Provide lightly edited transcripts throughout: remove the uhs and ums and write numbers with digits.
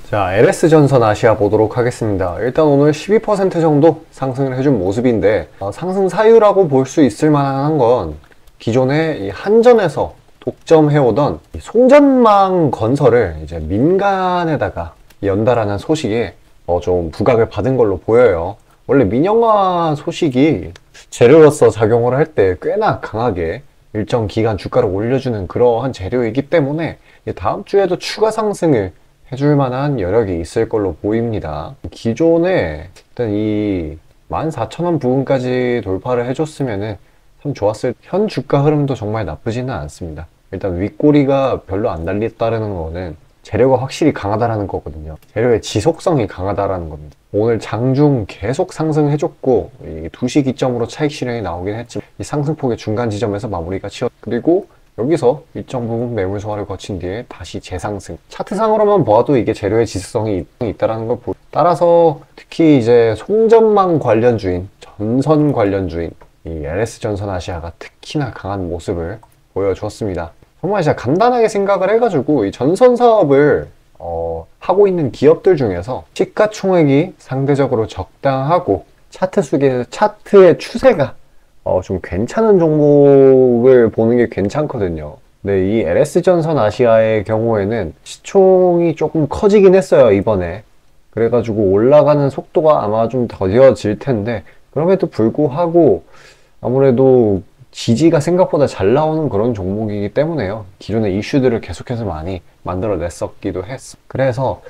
자, LS전선 아시아 보도록 하겠습니다. 일단 오늘 12% 정도 상승을 해준 모습인데 상승 사유라고 볼 수 있을 만한 건 기존에 이 한전에서 독점해오던 이 송전망 건설을 이제 민간에다가 연다라는 소식에 좀 부각을 받은 걸로 보여요. 원래 민영화 소식이 재료로서 작용을 할 때 꽤나 강하게 일정 기간 주가를 올려주는 그러한 재료이기 때문에 다음 주에도 추가 상승을 해줄 만한 여력이 있을 걸로 보입니다. 기존에 일단 이 14,000원 부근까지 돌파를 해줬으면 참 좋았을. 현 주가 흐름도 정말 나쁘지는 않습니다. 일단 윗꼬리가 별로 안 달렸다는 거는 재료가 확실히 강하다라는 거거든요. 재료의 지속성이 강하다라는 겁니다. 오늘 장중 계속 상승해줬고 이 2시 기점으로 차익 실현이 나오긴 했지만 이 상승폭의 중간 지점에서 마무리가 그리고 여기서 일정 부분 매물 소화를 거친 뒤에 다시 재상승. 차트상으로만 보아도 이게 재료의 지속성이 있다는 걸 따라서 특히 이제 송전망 관련주인, 전선 관련주인 이 LS전선 아시아가 특히나 강한 모습을 보여주었습니다. 정말 제가 간단하게 생각을 해가지고 이 전선 사업을 하고 있는 기업들 중에서 시가총액이 상대적으로 적당하고 차트의 추세가 좀 괜찮은 종목을 보는 게 괜찮거든요. 근데 이 LS전선 아시아의 경우에는 시총이 조금 커지긴 했어요, 이번에. 그래가지고 올라가는 속도가 아마 좀 더뎌질 텐데, 그럼에도 불구하고 아무래도 지지가 생각보다 잘 나오는 그런 종목이기 때문에요. 기존의 이슈들을 계속해서 많이 만들어냈었기도 했어. 그래서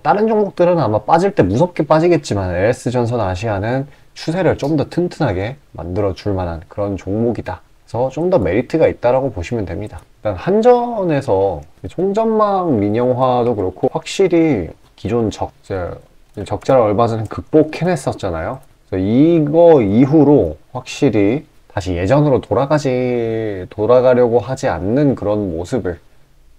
다른 종목들은 아마 빠질 때 무섭게 빠지겠지만 LS전선 아시아는 추세를 좀 더 튼튼하게 만들어줄 만한 그런 종목이다. 그래서 좀 더 메리트가 있다라고 보시면 됩니다. 일단 한전에서 송전망 민영화도 그렇고 확실히 기존 적자를 얼마 전에 극복해냈었잖아요. 그래서 이거 이후로 확실히 다시 예전으로 돌아가려고 하지 않는 그런 모습을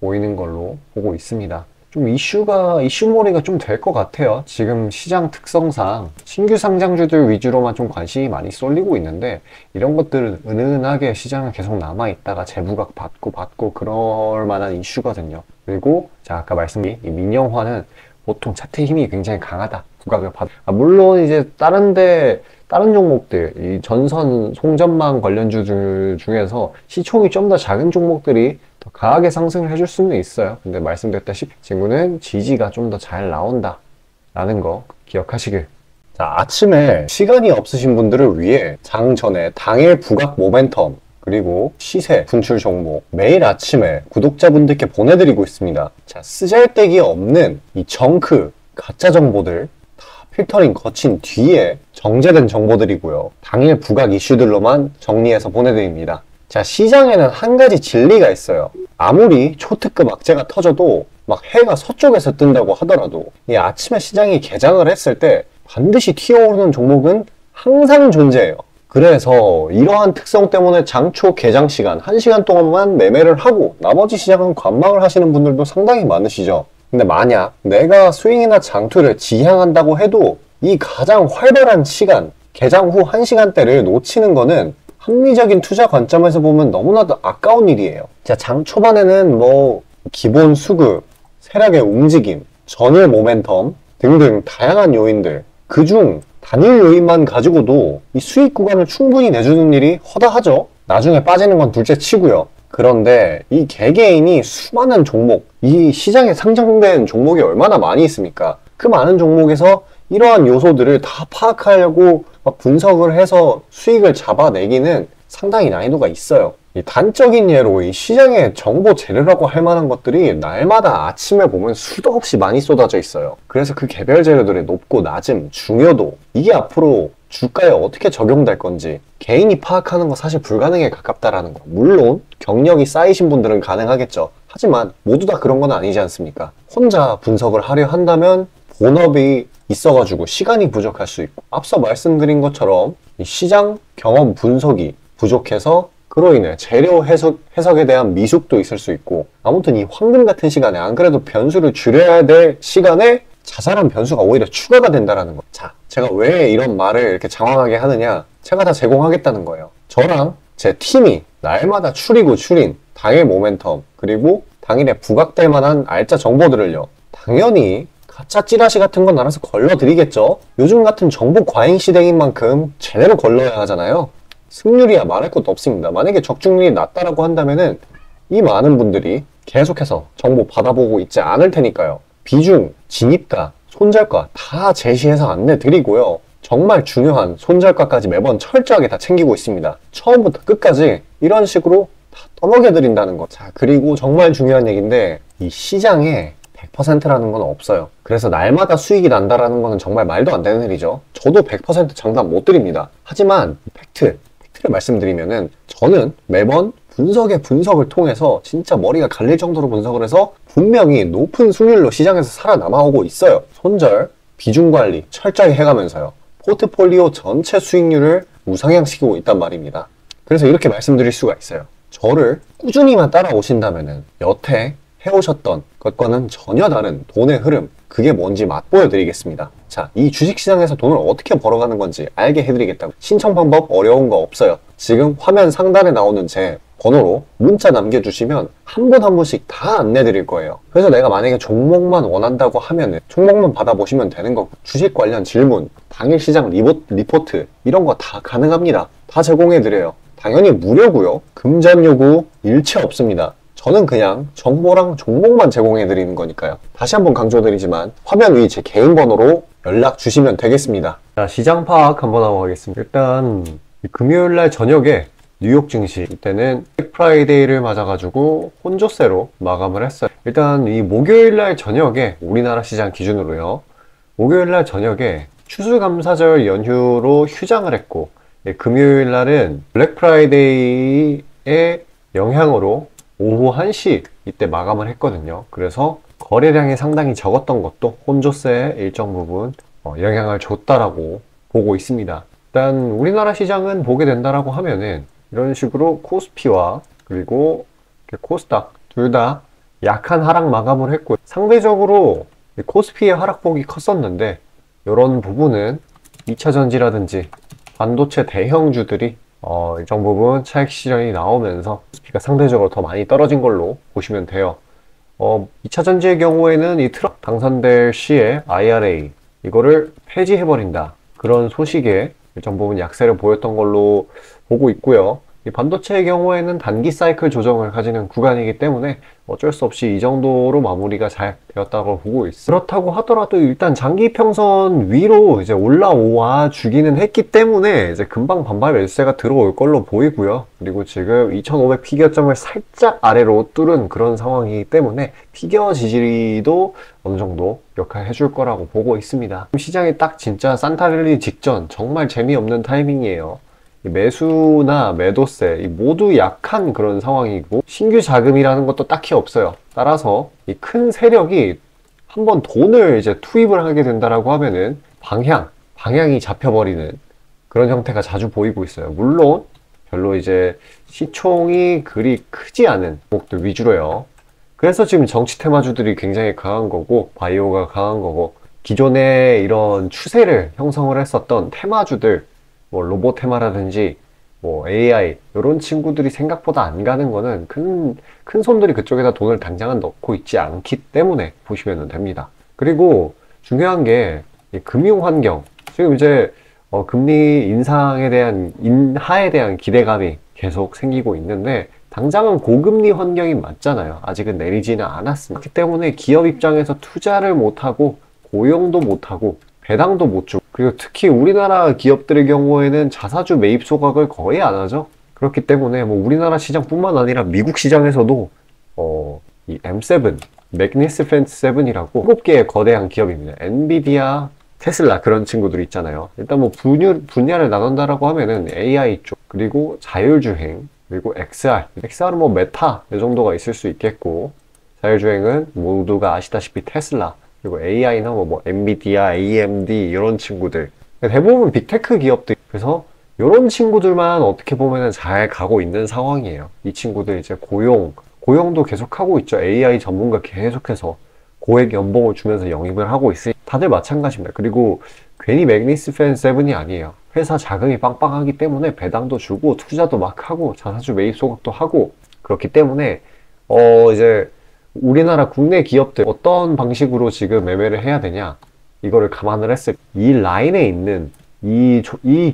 보이는 걸로 보고 있습니다. 좀 이슈몰이가 좀 될 것 같아요. 지금 시장 특성상 신규 상장주들 위주로만 좀 관심이 많이 쏠리고 있는데 이런 것들은 은은하게 시장은 계속 남아있다가 재부각 받고 그럴 만한 이슈거든요. 그리고 아까 말씀드린 이 민영화는 보통 차트 힘이 굉장히 강하다. 부각을 물론 이제 다른 종목들, 이 전선 송전망 관련주들 중에서 시총이 좀 더 작은 종목들이 더 강하게 상승을 해줄 수는 있어요. 근데 말씀드렸다시피 친구는 지지가 좀 더 잘 나온다 라는 거 기억하시길. 자, 아침에 시간이 없으신 분들을 위해 장 전에 당일 부각 모멘텀 그리고 시세 분출 종목 매일 아침에 구독자분들께 보내드리고 있습니다. 자, 쓰잘데기 없는 이 정크 가짜 정보들 다 필터링 거친 뒤에 정제된 정보들이고요. 당일 부각 이슈들로만 정리해서 보내드립니다. 자, 시장에는 한 가지 진리가 있어요. 아무리 초특급 악재가 터져도 막 해가 서쪽에서 뜬다고 하더라도 이 아침에 시장이 개장을 했을 때 반드시 튀어오르는 종목은 항상 존재해요. 그래서 이러한 특성 때문에 장초 개장 시간 1시간 동안만 매매를 하고 나머지 시장은 관망을 하시는 분들도 상당히 많으시죠. 근데 만약 내가 스윙이나 장투를 지향한다고 해도 이 가장 활발한 시간, 개장 후 1시간대를 놓치는 거는 합리적인 투자 관점에서 보면 너무나도 아까운 일이에요. 자, 장 초반에는 뭐 기본 수급, 세력의 움직임, 전일 모멘텀 등등 다양한 요인들, 그중 단일 요인만 가지고도 이 수익 구간을 충분히 내주는 일이 허다하죠. 나중에 빠지는 건 둘째 치고요. 그런데 이 개개인이 수많은 종목, 이 시장에 상장된 종목이 얼마나 많이 있습니까? 그 많은 종목에서 이러한 요소들을 다 파악하려고 분석을 해서 수익을 잡아내기는 상당히 난이도가 있어요. 이 단적인 예로 이 시장의 정보 재료라고 할 만한 것들이 날마다 아침에 보면 수도 없이 많이 쏟아져 있어요. 그래서 그 개별 재료들의 높고 낮음, 중요도 이게 앞으로 주가에 어떻게 적용될 건지 개인이 파악하는 거 사실 불가능에 가깝다라는 거. 물론 경력이 쌓이신 분들은 가능하겠죠. 하지만 모두 다 그런 건 아니지 않습니까? 혼자 분석을 하려 한다면 본업이 있어가지고 시간이 부족할 수 있고 앞서 말씀드린 것처럼 이 시장 경험 분석이 부족해서 그로 인해 재료 해석에 대한 미숙도 있을 수 있고 아무튼 이 황금 같은 시간에 안 그래도 변수를 줄여야 될 시간에 자잘한 변수가 오히려 추가가 된다는 거. 자, 제가 왜 이런 말을 이렇게 장황하게 하느냐, 제가 다 제공하겠다는 거예요. 저랑 제 팀이 날마다 추린 당일 모멘텀 그리고 당일에 부각될 만한 알짜 정보들을요 당연히 가짜 찌라시 같은 건 알아서 걸러드리겠죠. 요즘 같은 정보 과잉 시대인 만큼 제대로 걸러야 하잖아요. 승률이야 말할 것도 없습니다. 만약에 적중률이 낮다라고 한다면은 이 많은 분들이 계속해서 정보 받아보고 있지 않을 테니까요. 비중, 진입가, 손절가 다 제시해서 안내드리고요. 정말 중요한 손절가까지 매번 철저하게 다 챙기고 있습니다. 처음부터 끝까지 이런 식으로 다 떠먹여드린다는 거. 자, 그리고 정말 중요한 얘기인데 이 시장에 100%라는 건 없어요. 그래서 날마다 수익이 난다라는 거는 정말 말도 안 되는 일이죠. 저도 100% 장담 못 드립니다. 하지만 팩트를 말씀드리면은 저는 매번 분석의 분석을 통해서 진짜 머리가 갈릴 정도로 분석을 해서 분명히 높은 수익률로 시장에서 살아남아오고 있어요. 손절, 비중 관리 철저히 해가면서요. 포트폴리오 전체 수익률을 우상향시키고 있단 말입니다. 그래서 이렇게 말씀드릴 수가 있어요. 저를 꾸준히만 따라오신다면은 여태 해오셨던 것과는 전혀 다른 돈의 흐름, 그게 뭔지 맛보여 드리겠습니다. 자, 이 주식시장에서 돈을 어떻게 벌어가는 건지 알게 해드리겠다고. 신청 방법 어려운 거 없어요. 지금 화면 상단에 나오는 제 번호로 문자 남겨주시면 한 분 한 분씩 다 안내 드릴 거예요. 그래서 내가 만약에 종목만 원한다고 하면은 종목만 받아보시면 되는 거고, 주식 관련 질문, 당일 시장 리포트 이런 거 다 가능합니다. 다 제공해 드려요. 당연히 무료고요. 금전 요구 일체 없습니다. 저는 그냥 정보랑 종목만 제공해 드리는 거니까요. 다시 한번 강조드리지만 화면 위 제 개인 번호로 연락 주시면 되겠습니다. 자, 시장 파악 한번 하고 가겠습니다. 일단 금요일날 저녁에 뉴욕 증시, 이때는 블랙 프라이데이를 맞아가지고 혼조세로 마감을 했어요. 일단 이 목요일날 저녁에 우리나라 시장 기준으로요, 목요일날 저녁에 추수감사절 연휴로 휴장을 했고, 금요일날은 블랙 프라이데이의 영향으로 오후 1시 이때 마감을 했거든요. 그래서 거래량이 상당히 적었던 것도 혼조세에 일정 부분 영향을 줬다라고 보고 있습니다. 일단 우리나라 시장은 보게 된다라고 하면은 이런 식으로 코스피와 그리고 코스닥 둘 다 약한 하락 마감을 했고, 상대적으로 코스피의 하락폭이 컸었는데 이런 부분은 2차전지라든지 반도체 대형주들이 일정 부분 차익 실현이 나오면서 코스피가 상대적으로 더 많이 떨어진 걸로 보시면 돼요. 2차전지의 경우에는 이 트럼프 당선될 시에 IRA 이거를 폐지해버린다, 그런 소식에 일정 부분 약세를 보였던 걸로 보고 있고요. 이 반도체의 경우에는 단기 사이클 조정을 가지는 구간이기 때문에 어쩔 수 없이 이 정도로 마무리가 잘 되었다고 보고 있어요. 그렇다고 하더라도 일단 장기 평선 위로 이제 올라와 주기는 했기 때문에 이제 금방 반발 매수세가 들어올 걸로 보이고요. 그리고 지금 2500 피겨점을 살짝 아래로 뚫은 그런 상황이기 때문에 피겨 지지리도 어느 정도 역할해 줄 거라고 보고 있습니다. 시장이 딱 진짜 산타랠리 직전 정말 재미없는 타이밍이에요. 매수나 매도세 모두 약한 그런 상황이고, 신규 자금이라는 것도 딱히 없어요. 따라서 이 큰 세력이 한번 돈을 이제 투입을 하게 된다라고 하면은 방향이 잡혀버리는 그런 형태가 자주 보이고 있어요. 물론 별로 이제 시총이 그리 크지 않은 종목들 위주로요. 그래서 지금 정치 테마주들이 굉장히 강한 거고, 바이오가 강한 거고, 기존에 이런 추세를 형성을 했었던 테마주들, 뭐 로봇 테마라든지 뭐 AI 이런 친구들이 생각보다 안 가는 거는 큰 손들이 그쪽에다 돈을 당장은 넣고 있지 않기 때문에 보시면 됩니다. 그리고 중요한 게 금융 환경, 지금 이제 금리 인하에 대한 기대감이 계속 생기고 있는데, 당장은 고금리 환경이 맞잖아요. 아직은 내리지는 않았습니다. 그렇기 때문에 기업 입장에서 투자를 못하고 고용도 못하고 배당도 못 주고, 그리고 특히 우리나라 기업들의 경우에는 자사주 매입 소각을 거의 안 하죠. 그렇기 때문에 뭐 우리나라 시장뿐만 아니라 미국 시장에서도 이 M7, 매그니피센트 7이라고 7개의 거대한 기업입니다. 엔비디아, 테슬라 그런 친구들 있잖아요. 일단 뭐 분야를 나눈다라고 하면은 AI 쪽, 그리고 자율주행, 그리고 XR은 뭐 메타 이 정도가 있을 수 있겠고, 자율주행은 모두가 아시다시피 테슬라, 그리고 AI나 뭐 엔비디아, AMD 이런 친구들, 대부분 빅테크 기업들. 그래서 이런 친구들만 어떻게 보면 잘 가고 있는 상황이에요. 이 친구들 이제 고용도 계속 하고 있죠. AI 전문가 계속해서 고액 연봉을 주면서 영입을 하고 있으니 다들 마찬가지입니다. 그리고 괜히 매그니피센트 7이 아니에요. 회사 자금이 빵빵하기 때문에 배당도 주고 투자도 막 하고 자사주 매입 소각도 하고, 그렇기 때문에 이제 우리나라 국내 기업들 어떤 방식으로 지금 매매를 해야 되냐, 이거를 감안을 했을 때 이 라인에 있는 이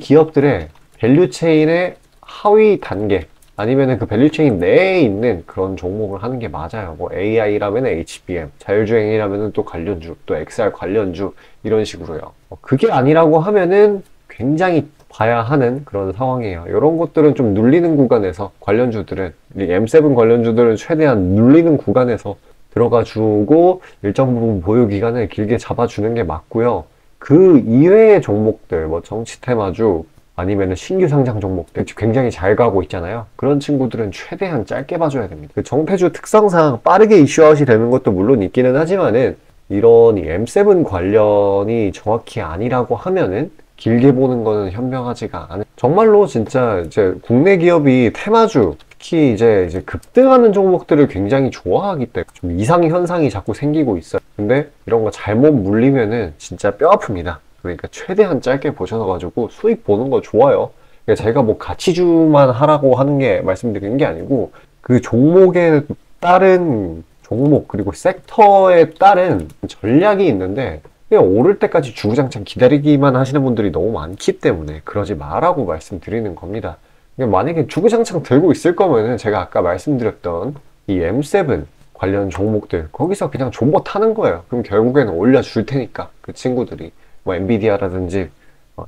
기업들의 밸류체인의 하위 단계, 아니면은 그 밸류체인 내에 있는 그런 종목을 하는 게 맞아요. 뭐 AI라면 HBM, 자율주행이라면 또 관련주, 또 XR 관련주, 이런 식으로요. 그게 아니라고 하면은 굉장히 봐야 하는 그런 상황이에요. 이런 것들은 좀 눌리는 구간에서, 관련주들은, 이 M7 관련주들은 최대한 눌리는 구간에서 들어가 주고 일정 부분 보유 기간을 길게 잡아주는 게 맞고요. 그 이외의 종목들, 뭐 정치 테마주, 아니면 신규 상장 종목들 굉장히 잘 가고 있잖아요. 그런 친구들은 최대한 짧게 봐줘야 됩니다. 그 정태주 특성상 빠르게 이슈아웃이 되는 것도 물론 있기는 하지만은, 이런 이 M7 관련이 정확히 아니라고 하면은 길게 보는 거는 현명하지가 않은, 정말로 진짜 이제 국내 기업이 테마주, 특히 이제 급등하는 종목들을 굉장히 좋아하기 때문에 좀 이상 현상이 자꾸 생기고 있어요. 근데 이런 거 잘못 물리면은 진짜 뼈 아픕니다. 그러니까 최대한 짧게 보셔가지고 수익 보는 거 좋아요. 그러니까 제가 뭐 가치주만 하라고 하는 게, 말씀드리는 게 아니고, 그 종목에 따른 종목, 그리고 섹터에 따른 전략이 있는데, 그냥 오를 때까지 주구장창 기다리기만 하시는 분들이 너무 많기 때문에 그러지 마라고 말씀드리는 겁니다. 만약에 주구장창 들고 있을 거면은 제가 아까 말씀드렸던 이 M7 관련 종목들, 거기서 그냥 존버 타는 거예요. 그럼 결국에는 올려줄 테니까, 그 친구들이 뭐 엔비디아라든지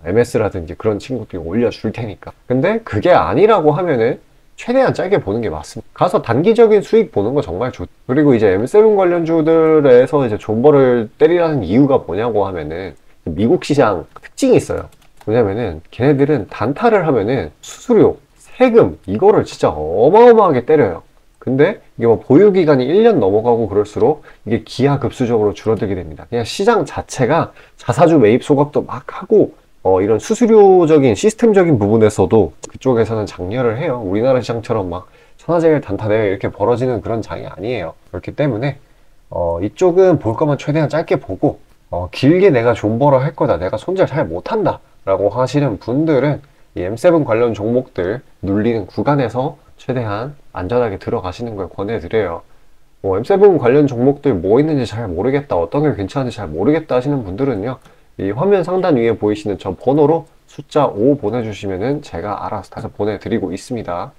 MS라든지 그런 친구들이 올려줄 테니까. 근데 그게 아니라고 하면은 최대한 짧게 보는 게 맞습니다. 가서 단기적인 수익 보는 거 정말 좋. 그리고 이제 M7 관련주들에서 이제 존버를 때리라는 이유가 뭐냐고 하면은, 미국 시장 특징이 있어요. 왜냐면은 걔네들은 단타를 하면은 수수료, 세금, 이거를 진짜 어마어마하게 때려요. 근데 이게 뭐 보유기간이 1년 넘어가고 그럴수록 이게 기하급수적으로 줄어들게 됩니다. 그냥 시장 자체가 자사주 매입 소각도 막 하고, 이런 수수료적인 시스템적인 부분에서도 그쪽에서는 장려를 해요. 우리나라 시장처럼 막 천하제일 단타대회 이렇게 벌어지는 그런 장이 아니에요. 그렇기 때문에 이쪽은 볼 거면 최대한 짧게 보고, 길게 내가 존버를 할 거다, 내가 손절 잘 못한다 라고 하시는 분들은 이 M7 관련 종목들 눌리는 구간에서 최대한 안전하게 들어가시는 걸 권해드려요. M7 관련 종목들 뭐 있는지 잘 모르겠다, 어떤 게 괜찮은지 잘 모르겠다 하시는 분들은요, 이 화면 상단 위에 보이시는 저 번호로 숫자 5 보내주시면은 제가 알아서 다시 보내드리고 있습니다.